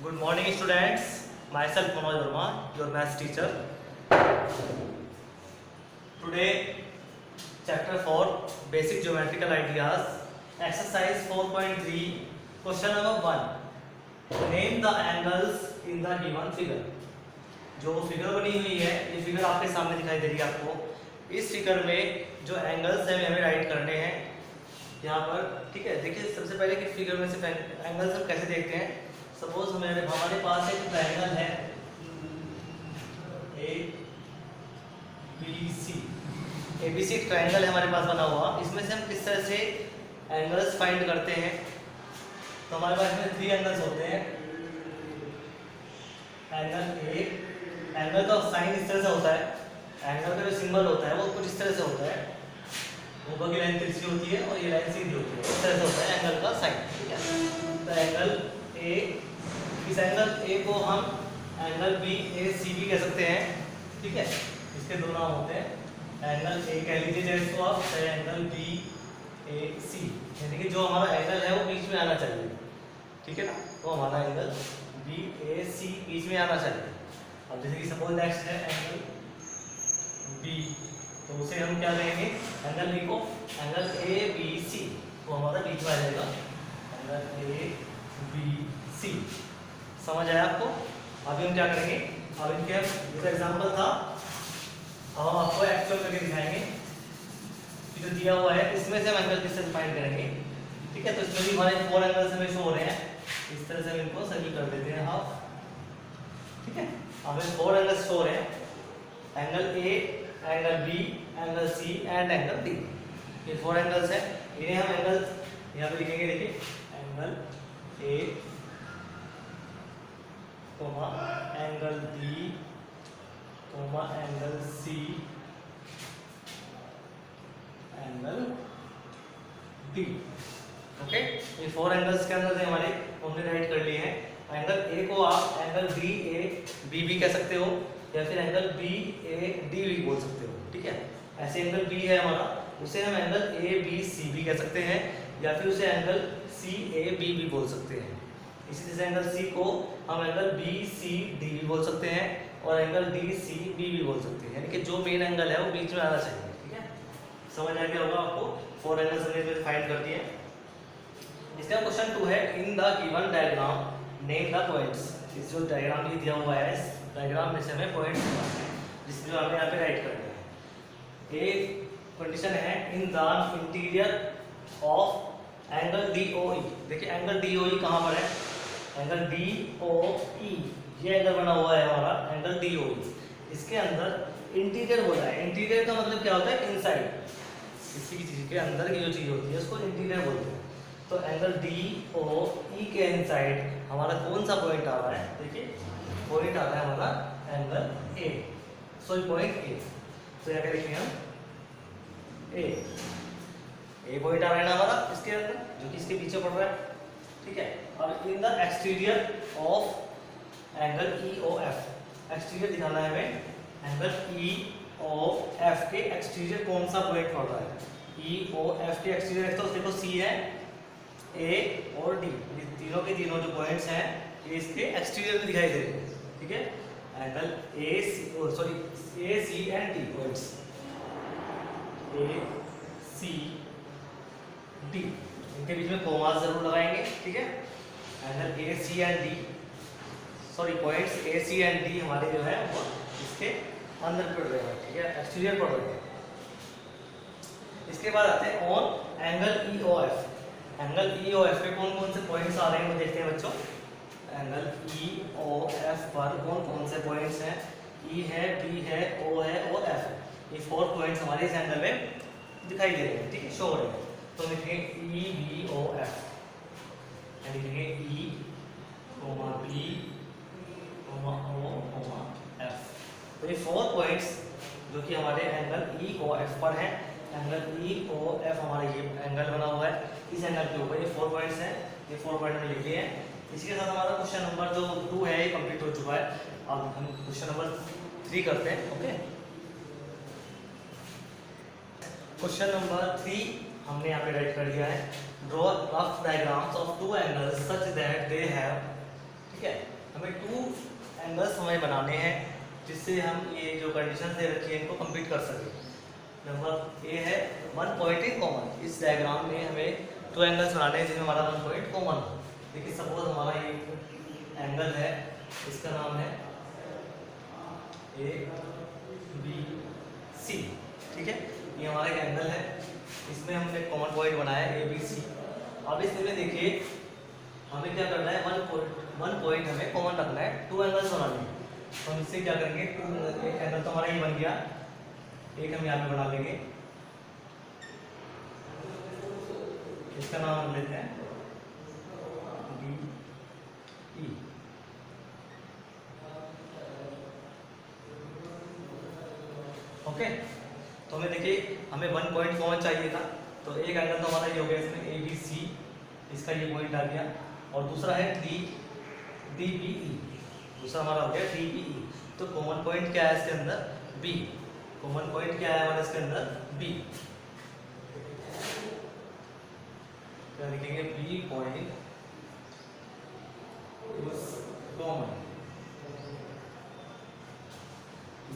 Good morning, students. Myself Manoj Verma, your maths teacher. Today, chapter 4, basic geometrical ideas, exercise 4.3, question number 1. Name the angles in the given figure. जो figure बनी हुई है, ये figure आपके सामने दिखाई दे रही है आपको। इस फिगर में जो एंगल्स हैं हमें राइट करने हैं यहाँ पर, ठीक है। देखिए सबसे पहले कि फिगर में से एंगल्स हम कैसे देखते हैं। सपोज हमारे पास एक ट्रायंगल है ABC ट्रायंगल है हमारे पास बना हुआ। इसमें से हम किस तरह से एंगल्स फाइंड करते हैं। तो हमारे पास इसमें 3 एंगल्स होते हैं। एंगल ए, एंगल का साइन इस तरह से होता है, एंगल का जो सिंबल होता है वो कुछ इस तरह से होता है। ऊपर की लाइन तिरछी होती है और ये लाइन सीधी होती है, इस तरह से होता है एंगल का साइन, ठीक है। तो एंगल ए, इस एंगल ए को हम एंगल बी ए सी भी कह सकते हैं, ठीक है। इसके दो नाम होते हैं। एंगल ए कह लीजिए चाहे इसको आप, चाहे एंगल बी ए सी, यानी कि जो हमारा एंगल है वो बीच में आना चाहिए, ठीक है ना। तो हमारा एंगल बी ए सी बीच में आना चाहिए। अब जैसे कि सपोज नेक्स्ट है एंगल बी, तो उसे हम क्या कहेंगे, एंगल बी को एंगल ए बी सी, तो हमारा बीच में आ जाएगा एंगल ए बी सी। समझ आया आपको। अभी हम क्या करेंगे, अब इनके जो एग्जांपल था अब हम आपको एक्चुअल करके दिखाएंगे कि जो दिया हुआ है इसमें से हम एंगल किस तरह फाइंड करेंगे, ठीक है। तो इसमें भी हमारे 4 एंगल्स हमें शो हो रहे हैं। इस तरह से हम इनको सर्किल कर देते हैं हाफ, ठीक है। हमें 4 एंगल्स शो हो रहे हैं, angle A, angle B, angle C and angle D. ये 4 एंगल्स हैं। इन्हें हम एंगल यहाँ पे लिखेंगे, देखिए angle A comma angle B comma angle C angle D, okay. ये 4 एंगल्स के अंदर से हमारे हमने राइट कर लिए हैं। एंगल ए को आप एंगल बी ए बी भी कह सकते हो, या फिर एंगल बी ए डी भी बोल सकते हो, ठीक है। ऐसे एंगल बी है हमारा, उसे हम एंगल ए बी सी भी कह सकते हैं, या फिर उसे एंगल सी ए बी भी बोल सकते हैं। इसी तरह से एंगल सी को हम एंगल बी सी डी भी बोल सकते हैं, और एंगल डी सी बी भी बोल सकते हैं, यानी कि जो मेन एंगल है वो बीच में आना चाहिए, ठीक है। समझ आ गया होगा आपको। 4 एंगल्स हमने फाइंड कर दिए। इसका क्वेश्चन 2 है, in the given diagram name the points. इस जो डायग्राम ये दिया हुआ है, इस डायग्राम में से हमें पॉइंट्स निकालने हैं, जिसमें हमें यहाँ पे राइट करना है। एक कंडीशन है, in the interior of angle D O E. देखिए एंगल डी ओ ई कहाँ पर है, एंगल डी ओ ई, ये एंगल बना हुआ है हमारा एंगल डी ओ ई। इसके अंदर इंटीरियर बोला है। इंटीरियर का मतलब क्या होता है, इनसाइड, किसी की चीज़ के अंदर की जो चीज़ होती है उसको इंटीरियर बोलते हैं। तो एंगल डी ओ ई के इनसाइड हमारा कौन सा पॉइंट आ रहा है, देखिए पॉइंट आ रहा है हमारा angle A, sorry point A. तो यहाँ क्या लिखेंगे हम, ए पॉइंट आ रहा है ना हमारा इसके अंदर, जो कि इसके पीछे पड़ रहा है, ठीक है। और in the exterior of angle E O F, exterior दिखाना है हमें, एंगल ई ओ एफ के एक्सटीरियर कौन सा पॉइंट पड़ रहा है। ई ओ एफ के एक्सटीरियर, तो देखो सी है, ए और डी, ये तीनों के तीनों जो पॉइंट्स हैं ये इसके एक्सटीरियर में दिखाई दे रहे हैं, ठीक है। Angle A C, sorry A C and D points, A C D, इनके बीच में कोमा जरूर लगाएंगे, ठीक है। Angle A C and D, sorry points A C and D हमारे जो है वो इसके अंदर पड़ रहे हैं, ठीक है, एक्सटीरियर पड़ रहे हैं। इसके बाद आते हैं on angle E O F. Angle E O F पे कौन कौन से पॉइंट्स आ रहे हैं वो देखते हैं बच्चों। एंगल ई ओ एफ पर कौन कौन से पॉइंट्स हैं, ई है, बी है, ओ है और एफ है। ये 4 पॉइंट्स हमारे इस एंगल में दिखाई दे रहे हैं, ठीक है, शो हो रहे हैं। तो लिखेंगे ई बी ओ एफ, लिखेंगे ई कोमा बी कोमा ओ कोमा एफ। तो ये 4 पॉइंट्स जो कि हमारे एंगल ई ओ एफ पर हैं। एंगल ई ओ एफ हमारा ये एंगल बना हुआ है, इस एंगल के ऊपर ये 4 पॉइंट्स हैं, ये 4 पॉइंट में लिख लिए हैं। इसी के साथ हमारा क्वेश्चन नंबर जो 2 है ये कंप्लीट हो चुका है। अब हम क्वेश्चन नंबर 3 करते हैं, ओके। क्वेश्चन नंबर 3 हमने यहाँ पे राइट कर दिया है, draw rough diagrams of 2 angles such that they have, ठीक ठीक है, हमें 2 एंगल्स हमें बनाने हैं जिससे हम ये जो कंडीशन दे रखी है इनको कंप्लीट कर सकें। नंबर ए है 1 पॉइंट इन कॉमन। इस डायग्राम में हमें 2 एंगल्स बनाने हैं जिसमें हमारा 1 पॉइंट कॉमन हो। देखिए सपोज हमारा ये एंगल है, इसका नाम है ए बी सी, ठीक है, ये हमारा एक एंगल है, इसमें हमने कॉमन पॉइंट बनाया है ए बी सी। अब इसमें देखिए हमें क्या करना है, 1 पॉइंट हमें कॉमन रखना है, 2 एंगल्स बनाने हैं। तो हम इससे क्या करेंगे, एक एंगल तो हमारा ये बन गया, एक हम यहाँ पे बना लेंगे, इसका नाम हम लेते हैं डी ई। ओके, तो हमें देखिए हमें 1 पॉइंट कॉमन चाहिए था, तो एक एंगल तो हमारा ये हो गया, इसमें ए बी सी, इसका ये पॉइंट आ गया, और दूसरा है डी बी ई, दूसरा हमारा हो गया डी बी ई। तो कॉमन पॉइंट क्या है इसके अंदर, बी। कॉमन पॉइंट क्या है हमारा इसके अंदर, बी। क्या लिखेंगे, B point is common.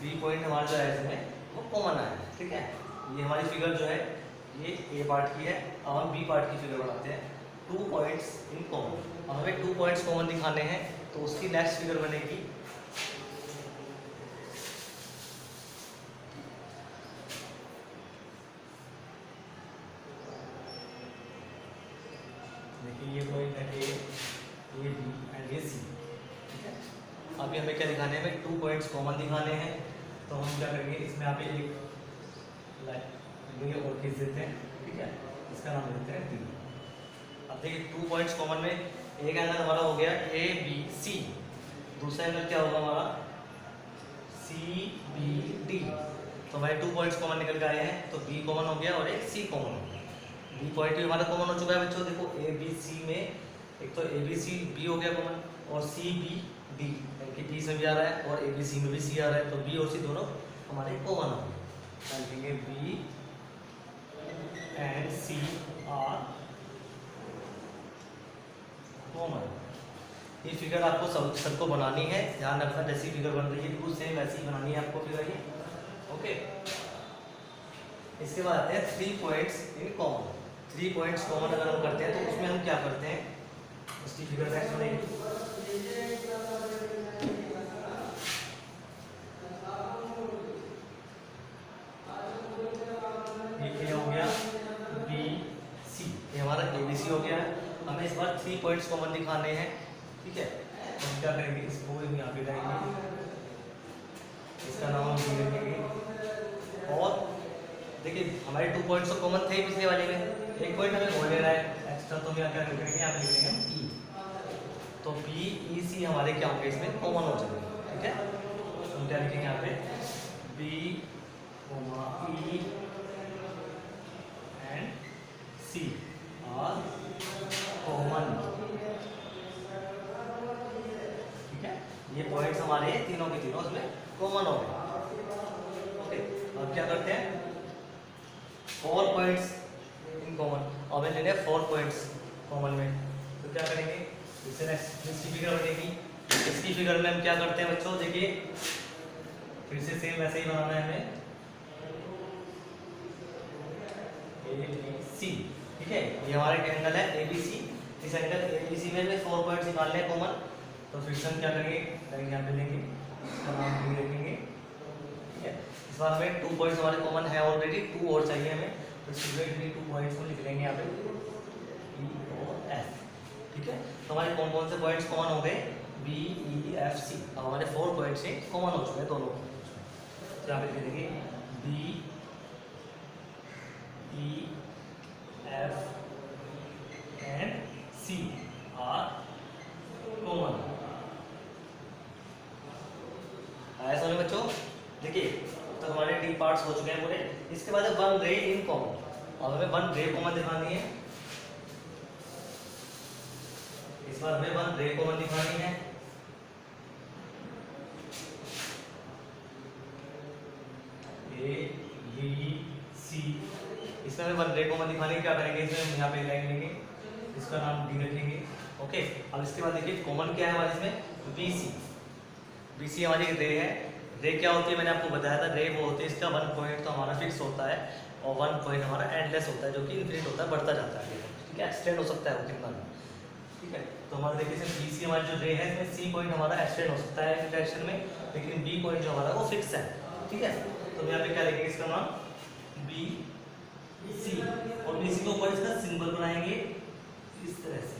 B point हमारा जो है इसमें वो कॉमन आया है, ठीक है। ये हमारी फिगर जो है ये ए पार्ट की है। अब हम बी पार्ट की फिगर बनाते हैं, 2 पॉइंट्स इन कॉमन। अब हमें 2 पॉइंट्स कॉमन दिखाने हैं, तो उसकी नेक्स्ट फिगर बनेगी देखिए ये पॉइंट है ए बी एंड ए सी, ठीक है। अभी हमें क्या दिखाने हैं, हमें 2 पॉइंट्स कॉमन दिखाने हैं, तो हम क्या करेंगे, इसमें यहाँ पे एक लाइन और खींच देते हैं, ठीक है, इसका नाम देते हैं डी। अब देखिए 2 पॉइंट्स कॉमन में एक एंगल हमारा हो गया ए बी सी, दूसरा एंगल क्या होगा हमारा सी बी डी। तो हमारे 2 पॉइंट्स कॉमन निकल के आए हैं, तो बी कॉमन हो गया और एक सी कॉमन हो गया। बी पॉइंट भी हमारा कॉमन हो चुका है बच्चों। देखो ए बी सी में एक तो ए बी सी बी हो गया कॉमन, और सी बी डी, यानी कि बी से भी आ रहा है और ए बी सी में भी सी आ रहा है, तो बी और सी दोनों हमारे कॉमन हो गए। लिखेंगे B and C are common. ये फिगर आपको सबको बनानी है, ध्यान रखना, जैसी फिगर बन रही है बिल्कुल सेम वैसी ही बनानी है आपको फिगर ये। ओके, इसके बाद आते हैं 3 points in common. 3 points common अगर हम करते हैं तो उसमें हम क्या करते हैं, उसकी फिगर नेक्स्ट बनेगी। ये हो गया बी सी, ये हमारा ए बी सी हो गया है। हमें इस बार 3 पॉइंट्स कॉमन दिखाने हैं, ठीक है। तो हम क्या करेंगे, इसको हम यहाँ पे लाएंगे, इसका नाम हम डी रखेंगे। और देखिए हमारे 2 पॉइंट्स तो कॉमन थे पिछले वाले में, एक पॉइंट हमें और लेना है एक्स्ट्रा, तो हम यहाँ क्या करेंगे, यहाँ पे लिख देंगे हम ई। तो बी ई सी हमारे क्या होंगे, इसमें कॉमन हो जाएंगे, ठीक है। तो हम क्या लिखेंगे यहाँ पे, B E and C are common, ठीक है। ये पॉइंट्स हमारे तीनों के तीनों इसमें कॉमन हो गए। ओके, अब क्या करते हैं, 4 पॉइंट्स इन कॉमन। अब लेने 4 पॉइंट्स कॉमन में, तो क्या करेंगे, इससे नेक्स्ट इसकी फिगर बनेगी। इसकी फिगर में हम क्या करते हैं बच्चों, देखिए फिर से सेम वैसे ही बनाना है हमें, ए बी सी, ठीक है। ये हमारे एंगल है ए बी सी, इस एंगल ए बी सी में हमें 4 पॉइंट्स निकालने हैं कॉमन। तो फिर से हम क्या करेंगे, यहाँ पे लेंगे, इसका नाम डी रखेंगे, ठीक है। इस बार हमें 2 पॉइंट्स हमारे कॉमन है ऑलरेडी, 2 और चाहिए हमें, तो इसमें 2 पॉइंट्स को लिख लेंगे यहाँ पे ई और एफ, ठीक है। तो हमारे कौन कौन से पॉइंट्स कॉमन हो गए, बी ई एफ सी। अब हमारे 4 पॉइंट्स से कॉमन हो चुके हैं दोनों, तो यहाँ पे लिख देंगे B E F and C are common. आया समझ बच्चों, देखिए तो हमारे डी पार्ट्स हो चुके हैं पूरे। इसके बाद 1 रे इन कॉमन, और हमें 1 रे कॉमन दिखानी है। इस बार हमें 1 रे कॉमन दिखानी है, ए बी सी, इसमें हमें 1 रे कॉमन दिखानी है। क्या करेंगे, इसमें हम यहाँ पे लाइन लेंगे, इसका नाम डी रखेंगे। ओके, अब इसके बाद देखिए कॉमन क्या है हमारे इसमें, बी सी। बी सी हमारी रे है। रे क्या होती है मैंने आपको बताया था, रे वो होती है इसका 1 पॉइंट तो हमारा फिक्स होता है और 1 पॉइंट हमारा एंडलेस होता है जो कि इन्फिनिट होता है, बढ़ता जाता है। ठीक है, एक्सटेंड हो सकता है वो कितना भी। ठीक है, तो हमारे देखिए इसमें बी सी हमारी जो रे है इसमें सी पॉइंट हमारा एक्सटेंड हो सकता है डायरेक्शन में, लेकिन बी पॉइंट जो हमारा वो फिक्स है। ठीक है, तो यहाँ पे क्या लिखेंगे इसका नाम बी सी, और बी सी के ऊपर इसका सिंबल बनाएंगे इस तरह से,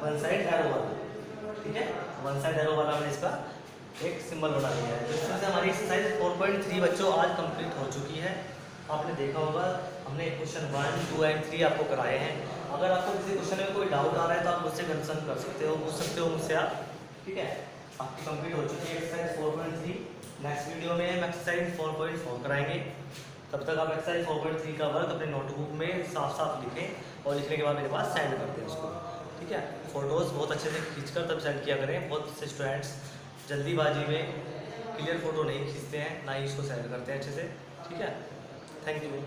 वन साइड एरो वाला। ठीक है, वन साइड एरो वाला हमने इसका एक सिंबल बना दिया है। जिस तरह से हमारी एक्सरसाइज 4.3 बच्चों आज कंप्लीट हो चुकी है। आपने देखा होगा हमने क्वेश्चन 1, 2 एंड 3 आपको कराए हैं। अगर आपको किसी क्वेश्चन में कोई डाउट आ रहा है तो आप मुझसे कंसर्न कर सकते हो, पूछ सकते हो मुझसे आप। ठीक है, आपकी कंप्लीट हो चुकी है एक्सरसाइज 4.3। नेक्स्ट वीडियो में हम एक्सरसाइज 4.4 कराएंगे। तब तक आप एक्सरसाइज 4.3 का वर्क अपने नोटबुक में साफ साफ लिखें और लिखने के बाद मेरे पास सेंड कर दें उसको। ठीक है, फोटोज़ बहुत अच्छे से खींचकर तब सेंड किया करें। बहुत से स्टूडेंट्स जल्दीबाजी में क्लियर फ़ोटो नहीं खींचते हैं, ना ही इसको सेंड करते हैं अच्छे से। ठीक है, थैंक यू।